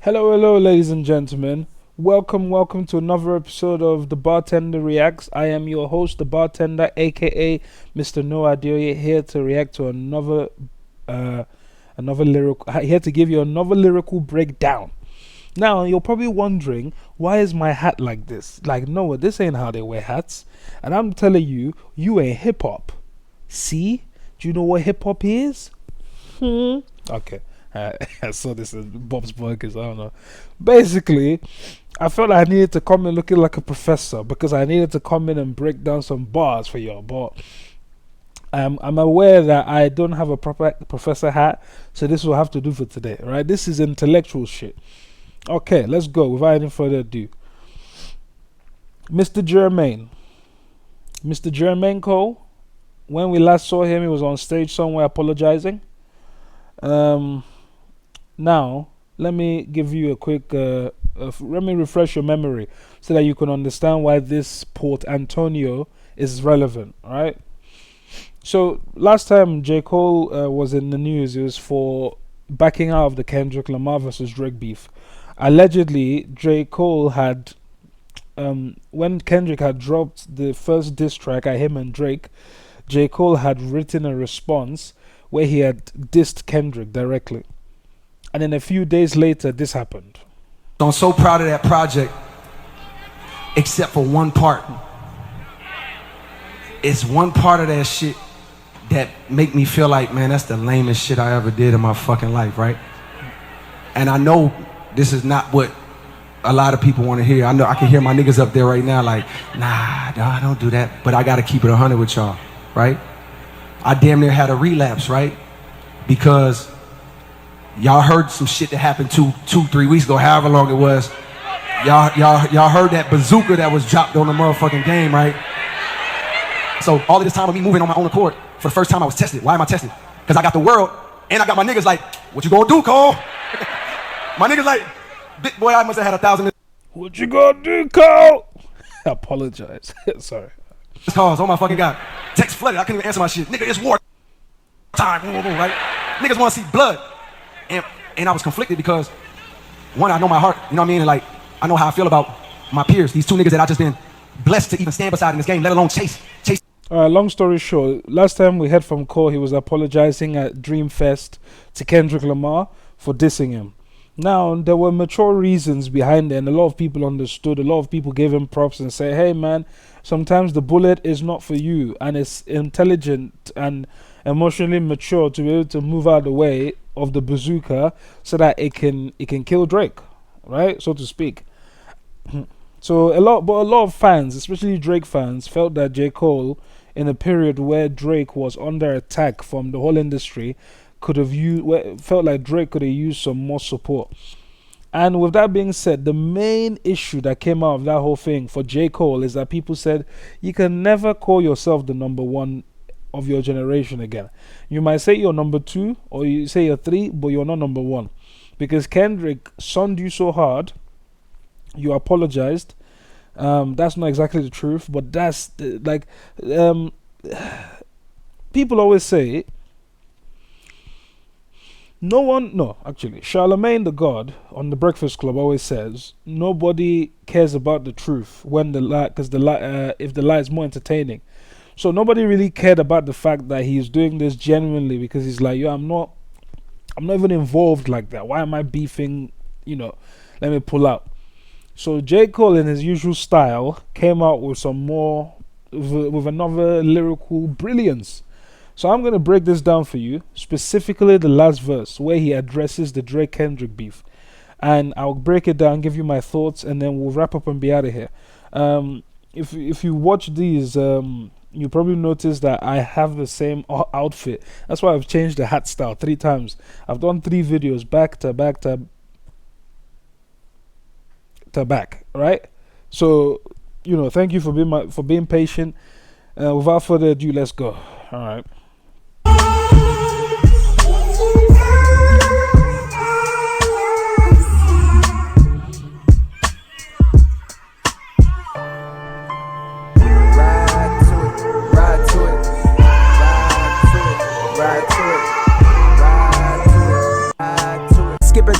Hello, hello, ladies and gentlemen. Welcome to another episode of the Bartender Reacts. I am your host, the Bartender, aka Mr. No Adeoye, here to react to another lyrical. Here to give you another lyrical breakdown. Now, you're probably wondering, why is my hat like this? Like, no, this ain't how they wear hats. And I'm telling you, you ain't hip hop. See? Do you know what hip hop is? Okay. I saw this in Bob's Burgers. I don't know. Basically, I felt like I needed to come in looking like a professor because I needed to come in and break down some bars for y'all. But I'm aware that I don't have a proper professor hat, so this will have to do for today, right? This is intellectual shit. Okay, let's go without any further ado. Mr. Jermaine Cole. When we last saw him, he was on stage somewhere apologizing. Now, let me give you a quick, let me refresh your memory so that you can understand why this Port Antonio is relevant, right? So, last time J. Cole was in the news, it was for backing out of the Kendrick Lamar versus Drake beef. Allegedly, J. Cole had, when Kendrick had dropped the first diss track at him and Drake, J. Cole had written a response where he had dissed Kendrick directly. And then a few days later, this happened. I'm so proud of that project, except for one part. It's one part of that shit that make me feel like, man, that's the lamest shit I ever did in my fucking life, right? And I know this is not what a lot of people want to hear. I know I can hear my niggas up there right now like, nah, don't do that. But I got to keep it 100 with y'all, right? I damn near had a relapse, right? Because y'all heard some shit that happened 3 weeks ago, however long it was. Y'all heard that bazooka that was dropped on the motherfucking game, right? So all of this time of me moving on my own accord, for the first time I was tested. Why am I tested? Because I got the world, and I got my niggas like, what you gonna do, Cole? My niggas like, big boy, I must have had 1,000. What you gonna do, Cole? I apologize. Sorry. Calls, oh my fucking God. Text flooded, I couldn't even answer my shit. Nigga, it's war time, right? Niggas wanna see blood. And I was conflicted because, one, I know my heart, you know what I mean? And like, I know how I feel about my peers, these two niggas that I just been blessed to even stand beside in this game, let alone chase. Alright, long story short, last time we heard from Cole, he was apologizing at Dreamfest to Kendrick Lamar for dissing him. Now, there were mature reasons behind it, and a lot of people understood, a lot of people gave him props and say, hey man, sometimes the bullet is not for you, and it's intelligent and emotionally mature to be able to move out of the way of the bazooka so that it can kill Drake, right, so to speak. So a lot of fans, especially Drake fans, felt that J. Cole, in a period where Drake was under attack from the whole industry, felt like Drake could have used some more support. And with that being said, the main issue that came out of that whole thing for J. Cole is that people said you can never call yourself the number one of your generation again. You might say you're number two or you say you're three, but you're not number one, because Kendrick sunned you so hard. You apologized. That's not exactly the truth, but that's people always say Charlemagne the God on the Breakfast Club always says nobody cares about the truth when the lie, because if the lie is more entertaining. So nobody really cared about the fact that he's doing this genuinely, because he's like, yo, I'm not even involved like that. Why am I beefing? Let me pull out. So J. Cole, in his usual style, came out with some more, with another lyrical brilliance. So I'm going to break this down for you, specifically the last verse where he addresses the Drake-Kendrick beef. And I'll break it down, give you my thoughts, and then we'll wrap up and be out of here. If you watch these, you probably notice that I have the same outfit. That's why I've changed the hat style 3 times. I've done 3 videos back to back, right? So, thank you for being patient. Without further ado, let's go. All right.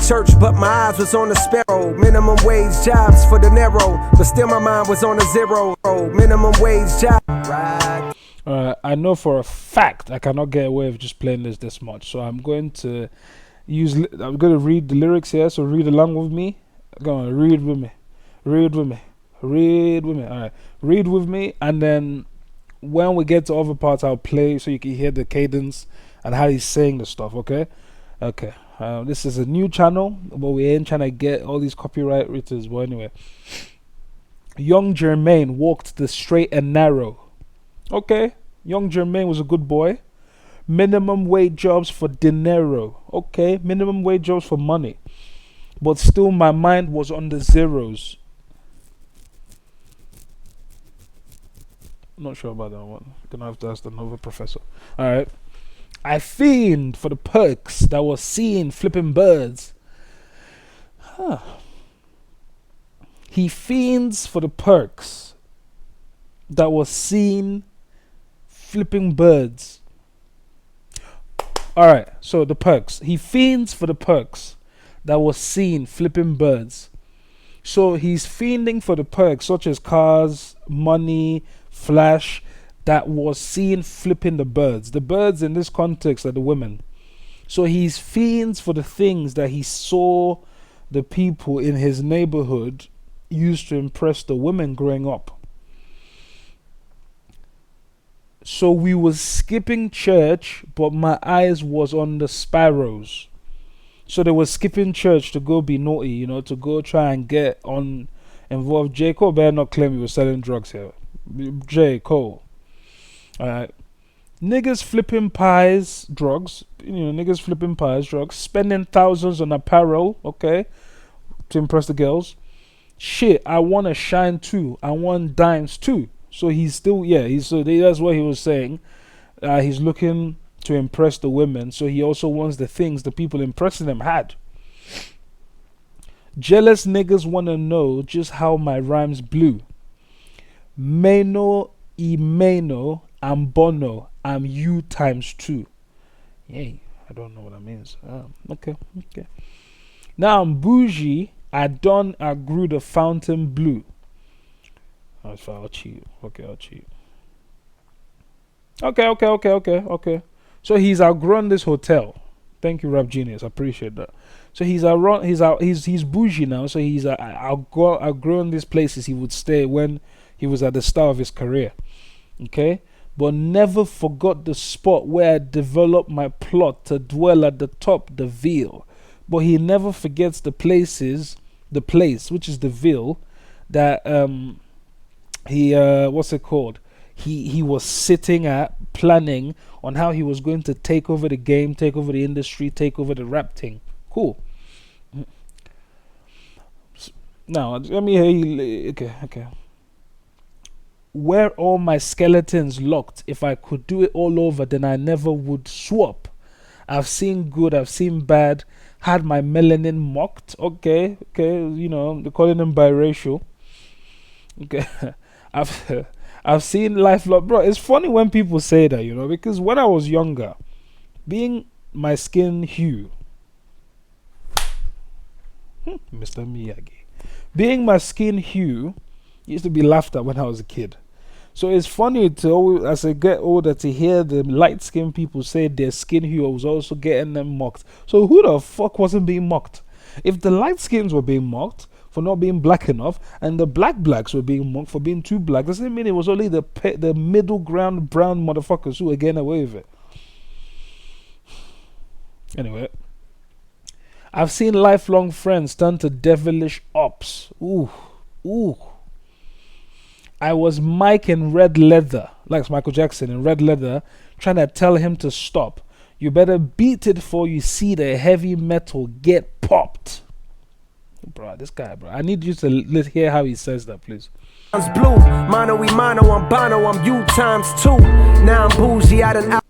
Church church, but my eyes was on the sparrow. Minimum wage jobs for the narrow, but still my mind was on a zero. Minimum wage job. Right. I know for a fact I cannot get away with just playing this much, so I'm going to I'm going to read the lyrics here. So read along with me. Go on, read with me, read with me, read with me. All right, read with me, and then when we get to other parts, I'll play so you can hear the cadence and how he's saying the stuff. Okay, okay. This is a new channel, but we ain't trying to get all these copyright writers. But anyway, young Jermaine walked the straight and narrow. Okay, young Jermaine was a good boy. Minimum wage jobs for dinero. Okay, minimum wage jobs for money. But still my mind was on the zeros. Not sure about that one. Gonna have to ask another professor. Alright. I fiend for the perks that was seen flipping birds. Huh. He fiends for the perks that was seen flipping birds. Alright, so the perks. He fiends for the perks that was seen flipping birds. So he's fiending for the perks such as cars, money, flash, that was seen flipping the birds. The birds in this context are the women. So he's fiends for the things that he saw the people in his neighborhood used to impress the women growing up. So we was skipping church, but my eyes was on the sparrows. So they were skipping church to go be naughty, you know, to go try and get on involved. J. Cole better not claim he was selling drugs here. J. Cole. Alright. Niggas flipping pies, drugs. You know, niggas flipping pies, drugs. Spending thousands on apparel, okay, to impress the girls. Shit, I want to shine too. I want dimes too. So he's still, that's what he was saying. He's looking to impress the women, so he also wants the things the people impressing him had. Jealous niggas want to know just how my rhymes blew. Meno, Imeno, I'm Bono, I'm you times two. Yay, I don't know what that means. Okay. Now I'm bougie, I grew the fountain blue. I'll cheat. Okay, I'll cheat. Okay. So he's outgrown this hotel. Thank you, Rap Genius. I appreciate that. So he's bougie now. So he's outgrown these places he would stay when he was at the start of his career. Okay, but never forgot the spot where I developed my plot to dwell at the top, the Ville. But he never forgets the place, which is the Ville, that he was sitting at, planning on how he was going to take over the game, take over the industry, take over the rap thing. Cool. Now let me hear you. Okay. Where all my skeletons locked, if I could do it all over, then I never would swap. I've seen good, I've seen bad, had my melanin mocked. Okay, you know, they're calling them biracial. Okay. I've seen life lot, bro. It's funny when people say that, you know, because when I was younger, being my skin hue, Mr. Miyagi, being my skin hue used to be laughed at when I was a kid. So it's funny to always, as I get older, to hear the light skinned people say their skin hue was also getting them mocked. So who the fuck wasn't being mocked? If the light skins were being mocked for not being black enough, and the blacks were being mocked for being too black, doesn't mean it was only the middle ground brown motherfuckers who were getting away with it. Anyway, I've seen lifelong friends turn to devilish ops. Ooh. I was Mike in red leather, like Michael Jackson in red leather, trying to tell him to stop. You better beat it before you see the heavy metal get popped. Bro, this guy, bro. I need you to hear how he says that, please. Blue, mono, I'm Bono, I'm you times two. Now I'm bougie, I done out.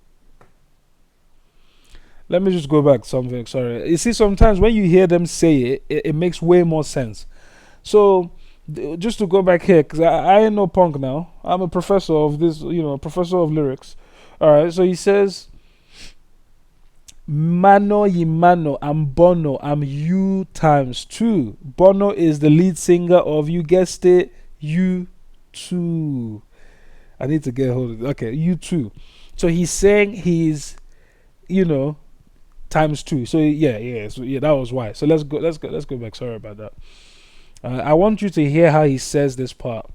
Let me just go back to something, sorry. You see, sometimes when you hear them say it makes way more sense. So, just to go back here, because I ain't no punk now. I'm a professor of this, you know, a professor of lyrics. Alright, so he says, Mano y mano, I'm Bono, I'm U times 2. Bono is the lead singer of, you guessed it, U2. I need to get hold of it. Okay, U2. So he's saying he's, you know, times 2. So yeah, that was why. So let's go back. Sorry about that. I want you to hear how he says this part.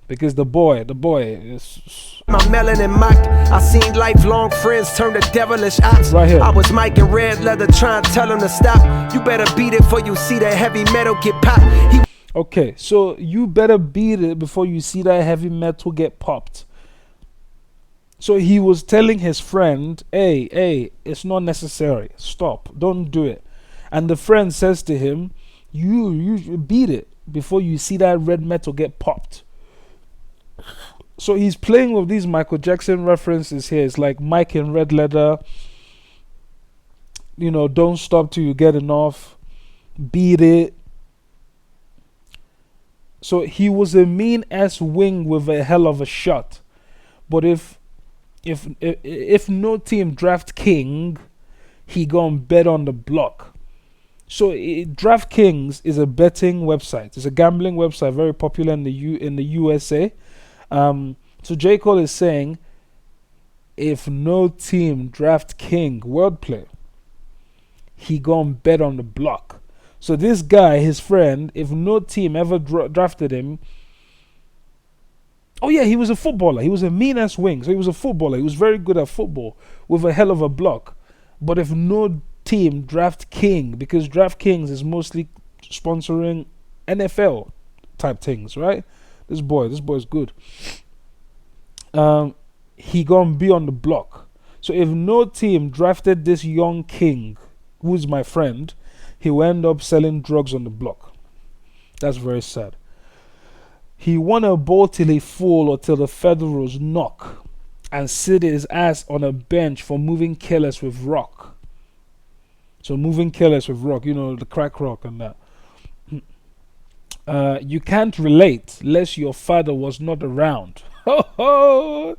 Because the boy is my melanin mocked. I seen lifelong friends turn to devilish ops. Right here. I was Mike in red leather trying to tell him to stop. You better beat it before you see that heavy metal get popped. Okay, so you better beat it before you see that heavy metal get popped. So he was telling his friend, hey, it's not necessary. Stop. Don't do it. And the friend says to him, you beat it before you see that red metal get popped. So he's playing with these Michael Jackson references here. It's like Mike in red leather. You know, don't stop till you get enough. Beat it. So he was a mean ass wing with a hell of a shot. But if no team draft king, he gonna bet on the block. So DraftKings is a betting website. It's a gambling website, very popular in the USA. So J. Cole is saying, if no team draft king, wordplay, he gonna bet on the block. So this guy, his friend, if no team ever drafted him, oh yeah, he was a footballer. He was a mean ass wing. So he was a footballer. He was very good at football with a hell of a block. But if no team draft king, because DraftKings is mostly sponsoring NFL type things, right? This boy's good. He gonna be on the block. So if no team drafted this young king, who's my friend, he will end up selling drugs on the block. That's very sad. He wanna ball till he fall or till the federals knock, and sit his ass on a bench for moving careless with rock. So moving careless with rock, you know, the crack rock and that. You can't relate lest your father was not around. I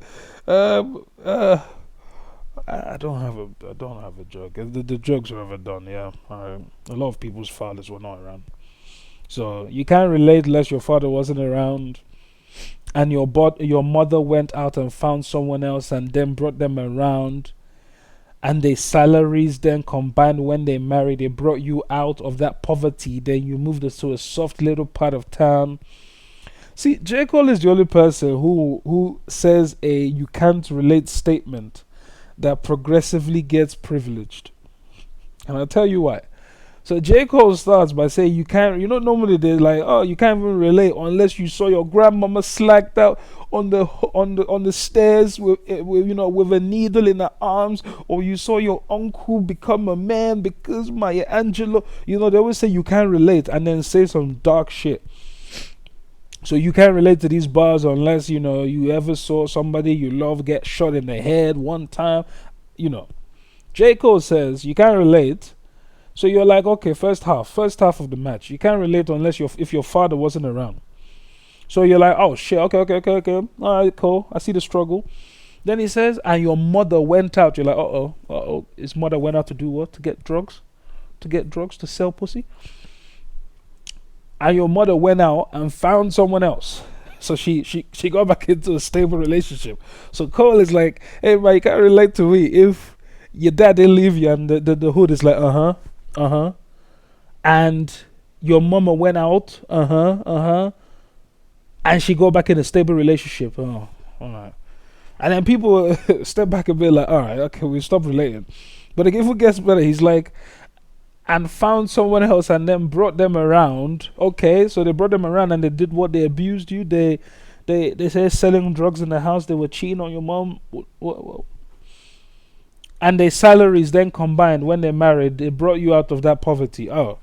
don't have a joke. The jokes are overdone. Yeah, a lot of people's fathers were not around. So you can't relate lest your father wasn't around, and your mother went out and found someone else and then brought them around. And their salaries then combined when they married, they brought you out of that poverty. Then you moved to a soft little part of town. See, J. Cole is the only person who says a you can't relate statement that progressively gets privileged. And I'll tell you why. So J. Cole starts by saying you can't, normally they're like, oh, you can't even relate unless you saw your grandmama slacked out on the stairs with a needle in her arms, or you saw your uncle become a man because Maya Angelou. They always say you can't relate and then say some dark shit. So you can't relate to these bars unless you ever saw somebody you love get shot in the head one time. J. Cole says you can't relate. So you're like, okay, first half of the match. You can't relate unless if your father wasn't around. So you're like, oh shit, okay. All right, cool. I see the struggle. Then he says, and your mother went out. You're like, uh-oh. His mother went out to do what? To get drugs? To sell pussy? And your mother went out and found someone else. So she got back into a stable relationship. So Cole is like, hey man, you can't relate to me if your dad didn't leave you and the hood is like, and your mama went out, and she got back in a stable relationship. Oh, alright. And then people step back a bit like, alright, okay, we stop relating. But if it gets better, he's like, and found someone else and then brought them around. Okay, so they brought them around and they did what? They abused you. They say selling drugs in the house. They were cheating on your mom. What? And their salaries then combined when they married, they brought you out of that poverty. Oh,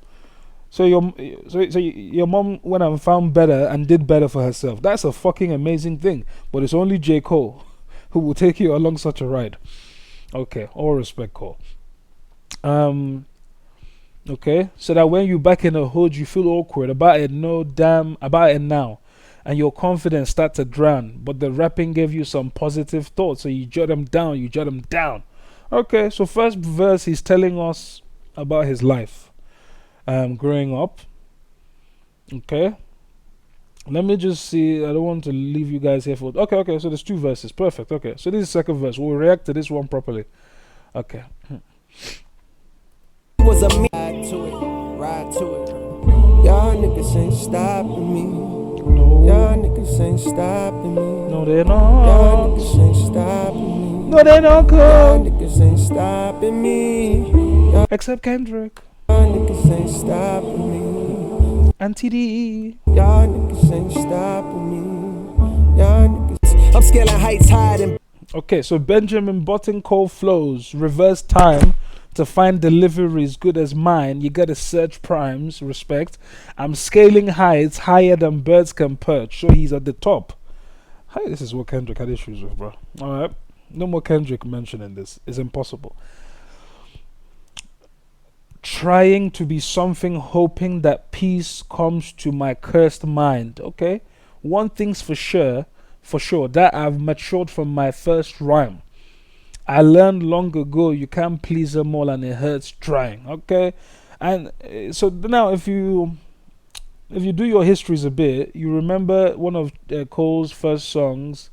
so your mom went and found better and did better for herself. That's a fucking amazing thing. But it's only J. Cole who will take you along such a ride. Okay, all respect, Cole. Okay, so that when you back in the hood, you feel awkward about it now, and your confidence start to drown. But the rapping gave you some positive thoughts, so you jot them down. Okay, so first verse, he's telling us about his life, growing up. Okay, let me just see. I don't want to leave you guys here for. Okay. So there's two verses. Perfect. Okay, so this is second verse. We'll react to this one properly. Okay. Was a ride to it, ride to it. Y'all niggas ain't stopping me. No, Y'all niggas ain't stopping me. no, they Y'all not. niggas ain't stopping me. No, they not Y'all come. niggas ain't stopping me. Y'all Except Kendrick niggas ain't stopping me. and TDE. Y'all niggas ain't stopping me. Y'all niggas. I'm scaling heights higher than. Okay, so Benjamin Button Cole flows, reverse time to find deliveries good as mine. You gotta search primes, respect. I'm scaling heights higher than birds can perch, so he's at the top. Hi, this is what Kendrick had issues with, bro. Alright, no more Kendrick mentioning this. It's impossible. Trying to be something, hoping that peace comes to my cursed mind. Okay, one thing's for sure, that I've matured from my first rhyme. I learned long ago you can't please them all and it hurts trying. Okay, and so now if you do your histories a bit, you remember one of Cole's first songs,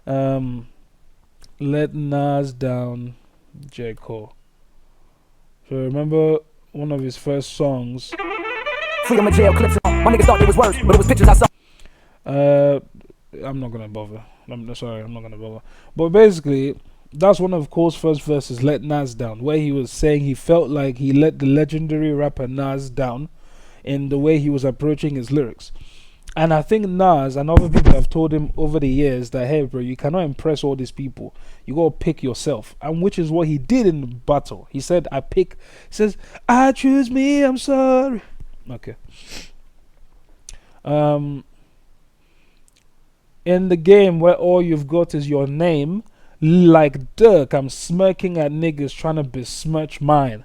"Let Nas Down," J. Cole. So remember one of his first songs. Freedom of jail clips. My niggas thought it was worse, but it was pictures I saw. I'm not gonna bother. I'm sorry, I'm not gonna bother. But basically, that's one of Cole's first verses, "Let Nas Down," where he was saying he felt like he let the legendary rapper Nas down in the way he was approaching his lyrics. And I think Nas and other people have told him over the years that, hey, bro, you cannot impress all these people. You gotta pick yourself. And which is what he did in the battle. He said, he says, "I choose me, I'm sorry." Okay. In the game where all you've got is your name, like Dirk, I'm smirking at niggas trying to besmirch mine.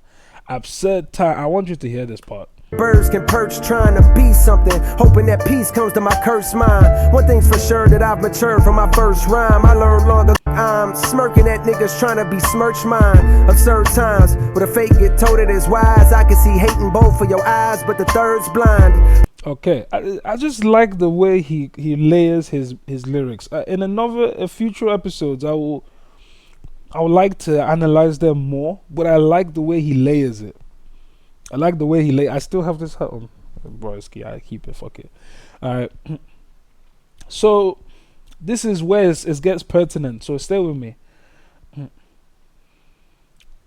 Absurd time. I want you to hear this part. Birds can perch trying to be something, hoping that peace comes to my cursed mind. One thing's for sure that I've matured from my first rhyme. I learned long ago I'm smirking at niggas trying to besmirch mine. Absurd times, with a fake get told it is wise. I can see hate in both of your eyes, but the third's blind. Okay, I just like the way he layers his lyrics. In a future episodes, I would like to analyze them more, but I like the way he layers it. I like the way I still have this hat on, broski. I keep it. Fuck it. All right. So this is where it gets pertinent. So stay with me.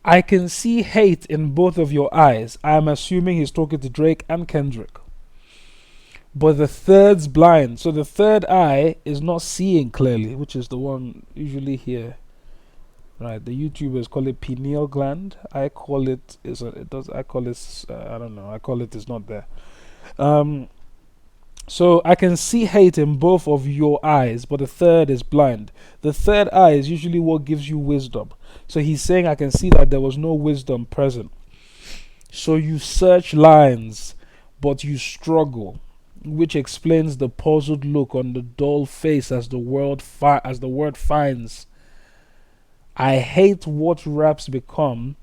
I can see hate in both of your eyes. I'm assuming he's talking to Drake and Kendrick. But the third's blind. So the third eye is not seeing clearly, which is the one usually here. Right, the YouTubers call it pineal gland. I call it I call it I don't know. I call it it's not there. So I can see hate in both of your eyes, but the third is blind. The third eye is usually what gives you wisdom. So he's saying I can see that there was no wisdom present. So you search lines, but you struggle, which explains the puzzled look on the dull face as the word finds. I hate what raps become,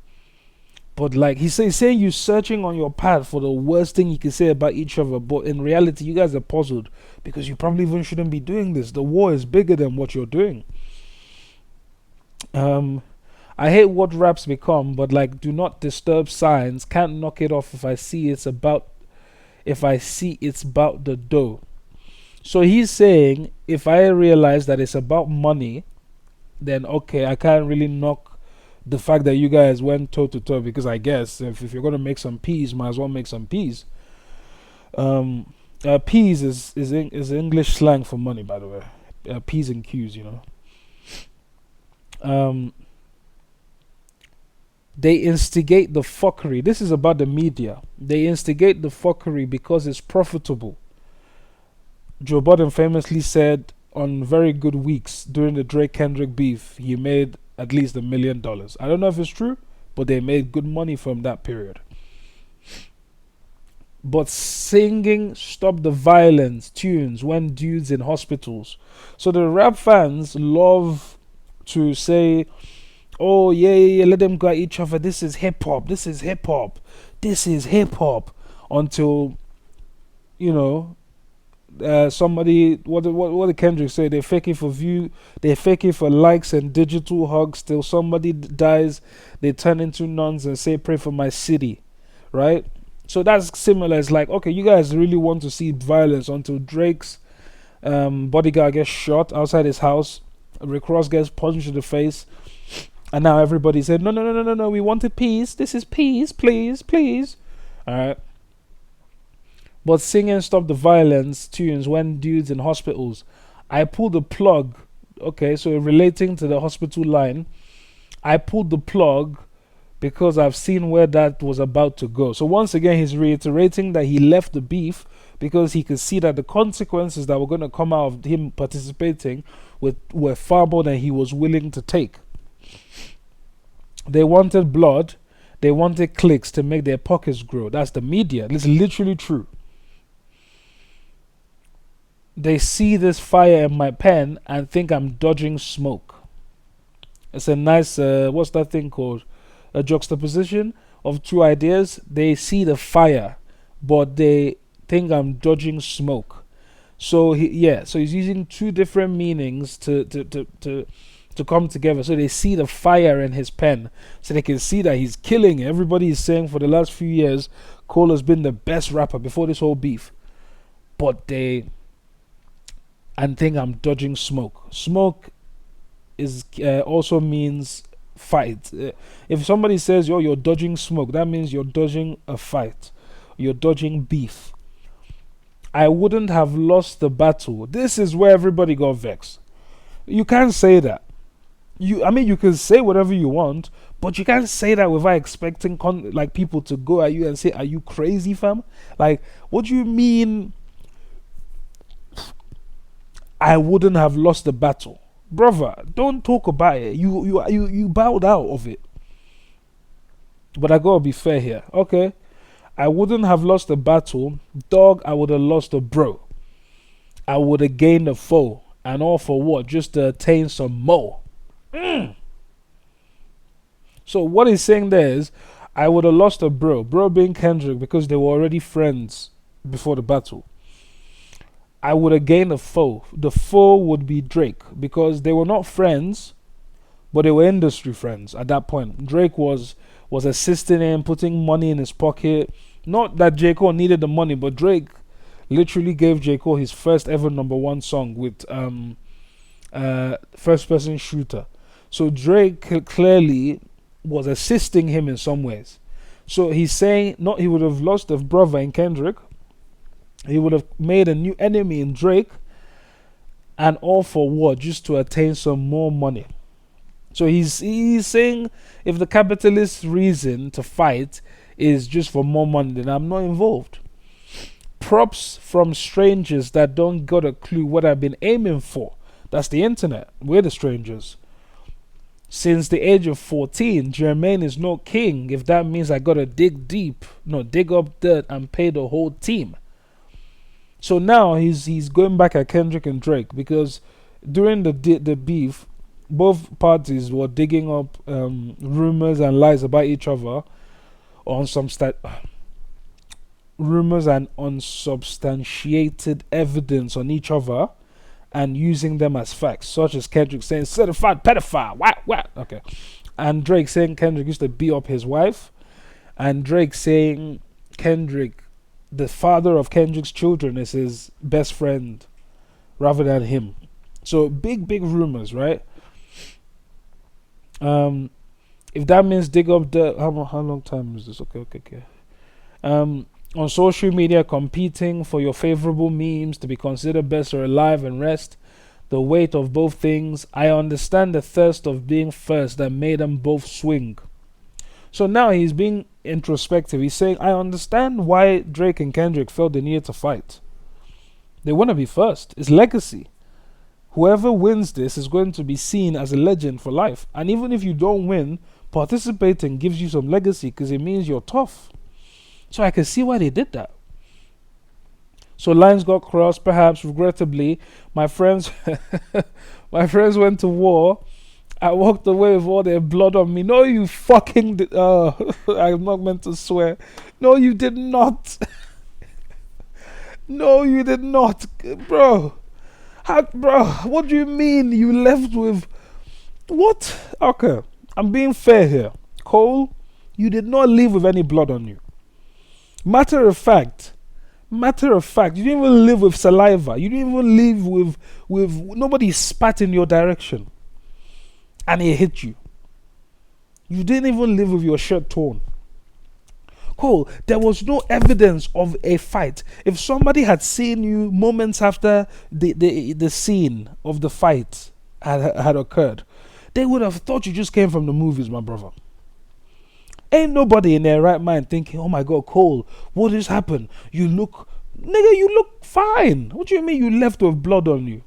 but like he's saying you're searching on your path for the worst thing you can say about each other, but in reality you guys are puzzled because you probably even shouldn't be doing this. The war is bigger than what you're doing. I hate what raps become, but like do not disturb signs, can't knock it off if I see it's about the dough. So he's saying if I realize that it's about money, then okay, I can't really knock the fact that you guys went toe to toe, because I guess if you're gonna make some peas, might as well make some peas. Peas is English slang for money, by the way. P's and Q's, you know. They instigate the fuckery. This is about the media. They instigate the fuckery because it's profitable. Joe Budden famously said on very good weeks during the Drake Kendrick beef, he made at least $1 million. I don't know if it's true, but they made good money from that period. But singing "Stop the Violence" tunes when dudes in hospitals. So the rap fans love to say, oh yeah, let them go at each other. This is hip hop. This is hip hop. This is hip hop. Until, you know, somebody, what did Kendrick say? They fake it for view, they fake it for likes and digital hugs. Till somebody dies, they turn into nuns and say, "Pray for my city," right? So that's similar. It's like, okay, you guys really want to see violence until Drake's bodyguard gets shot outside his house, Rick Ross gets punched in the face, and now everybody said, no, we wanted peace. This is peace, please, please. All right. But singing "Stop the Violence" tunes when dudes in hospitals, I pulled the plug. Okay, so relating to the hospital line, I pulled the plug because I've seen where that was about to go. So once again, he's reiterating that he left the beef because he could see that the consequences that were going to come out of him participating were far more than he was willing to take. They wanted blood. They wanted clicks to make their pockets grow. That's the media. It's literally true. They see this fire in my pen and think I'm dodging smoke. It's a nice, what's that thing called? A juxtaposition of two ideas. They see the fire, but they think I'm dodging smoke. So so he's using two different meanings to come together. So they see the fire in his pen, so they can see that he's killing it. Everybody is saying for the last few years, Cole has been the best rapper before this whole beef. But they think I'm dodging smoke. Smoke is also means fight. If somebody says, "Yo, you're dodging smoke," that means you're dodging a fight. You're dodging beef. I wouldn't have lost the battle. This is where everybody got vexed. You can't say that. You can say whatever you want, but you can't say that without expecting like people to go at you and say, "Are you crazy, fam?" Like, what do you mean? I wouldn't have lost the battle, brother. Don't talk about it. You bowed out of it. But I gotta be fair here. Okay, I wouldn't have lost the battle, dog. I would have lost a bro. I would have gained a foe, and all for what? Just to attain some more. So what he's saying there is, I would have lost a bro being Kendrick, because they were already friends before the battle. I would have gained a foe. The foe would be Drake, because they were not friends, but they were industry friends at that point. Drake was assisting him, putting money in his pocket. Not that J. Cole needed the money, but Drake literally gave J. Cole his first ever #1 song with first person shooter. So Drake clearly was assisting him in some ways. So he's saying not he would have lost a brother in Kendrick. He would have made a new enemy in Drake, and all for what? Just to attain some more money. So he's saying, if the capitalist reason to fight is just for more money, then I'm not involved. Props from strangers that don't got a clue what I've been aiming for. That's the internet. We're the strangers. Since the age of 14, Jermaine is no king, if that means I gotta dig up dirt and pay the whole team. So now he's going back at Kendrick and Drake, because during the beef, both parties were digging up rumors and lies about each other on some rumors and unsubstantiated evidence on each other, and using them as facts, such as Kendrick saying certified pedophile, what? Okay, and Drake saying Kendrick used to beat up his wife, and Drake saying Kendrick, the father of Kendrick's children, is his best friend rather than him. So big rumors, right? If that means dig up the how long time is this? Okay. On social media, competing for your favorable memes to be considered best or alive and rest, the weight of both things. I understand the thirst of being first that made them both swing. So now he's being introspective. He's saying, I understand why Drake and Kendrick felt the need to fight. They want to be first. It's legacy. Whoever wins this is going to be seen as a legend for life. And even if you don't win, participating gives you some legacy because it means you're tough. So I can see why they did that. So lines got crossed, perhaps regrettably. My friends went to war I walked away with all their blood on me. No, you fucking did. I'm not meant to swear. No, you did not. No, you did not, bro. Bro, what do you mean you left with what? Okay, I'm being fair here. Cole, you did not leave with any blood on you. Matter of fact, you didn't even live with saliva. You didn't even live with nobody spat in your direction and it hit you. You didn't even live with your shirt torn. Cole, there was no evidence of a fight. If somebody had seen you moments after the scene of the fight had occurred, they would have thought you just came from the movies, my brother. Ain't nobody in their right mind thinking, oh my God, Cole, what has happened? You look fine. What do you mean you left with blood on you?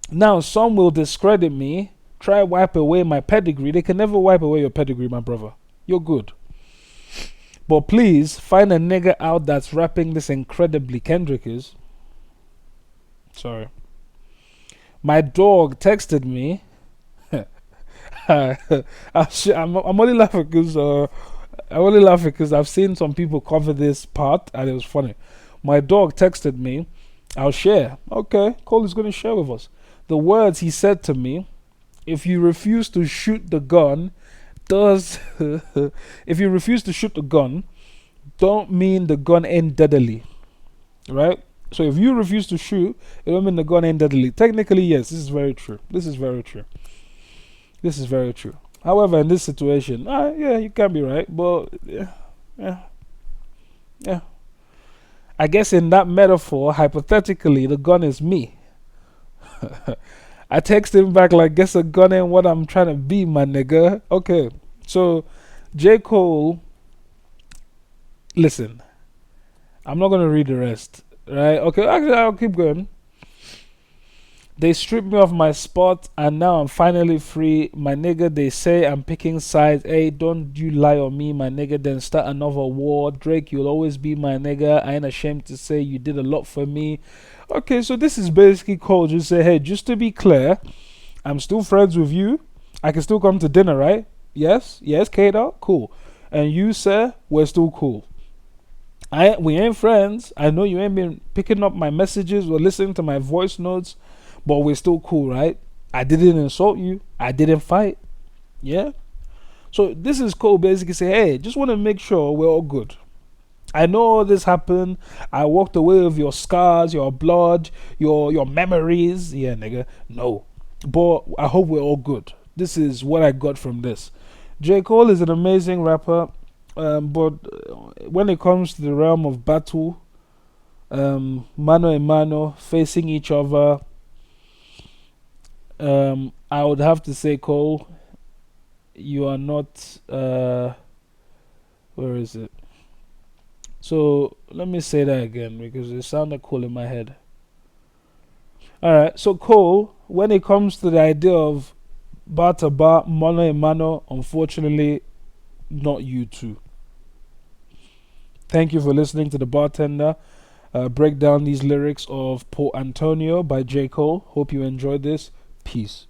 Now, some will discredit me, try wipe away my pedigree. They can never wipe away your pedigree, my brother. You're good. But please, find a nigga out that's rapping this incredibly. Kendrick is. Sorry. My dog texted me. I'm only laughing because I've seen some people cover this part and it was funny. My dog texted me. I'll share. Okay, Cole is going to share with us. The words he said to me: if you refuse to shoot the gun, if you refuse to shoot the gun, don't mean the gun ain't deadly, right? So if you refuse to shoot, it don't mean the gun ain't deadly. Technically, yes, this is very true. This is very true. However, in this situation, yeah, you can be right, but yeah. I guess in that metaphor, hypothetically, the gun is me. I text him back like, guess a gun ain't what I'm trying to be, my nigga. Okay, so J. Cole, listen, I'm not going to read the rest, right? Okay, actually, I'll keep going. They stripped me of my spot and now I'm finally free. My nigga, they say I'm picking sides. Hey, don't you lie on me, my nigga, then start another war. Drake, you'll always be my nigga. I ain't ashamed to say you did a lot for me. Okay, so this is basically Cole just say, hey, just to be clear, I'm still friends with you. I can still come to dinner, right? Yes, Kato, cool. And you, sir, we're still cool. We ain't friends. I know you ain't been picking up my messages or listening to my voice notes, but we're still cool, right? I didn't insult you. I didn't fight. Yeah? So this is Cole basically say, hey, just want to make sure we're all good. I know all this happened. I walked away with your scars, your blood, your memories. Yeah, nigga. No. But I hope we're all good. This is what I got from this. J. Cole is an amazing rapper. But when it comes to the realm of battle, mano a mano, facing each other, I would have to say, Cole, you are not. Where is it? So let me say that again because it sounded cool in my head. Alright, so Cole, when it comes to the idea of bar to bar, mano a mano, unfortunately, not you two. Thank you for listening to The Bartender. Break down these lyrics of Port Antonio by J. Cole. Hope you enjoyed this. Peace.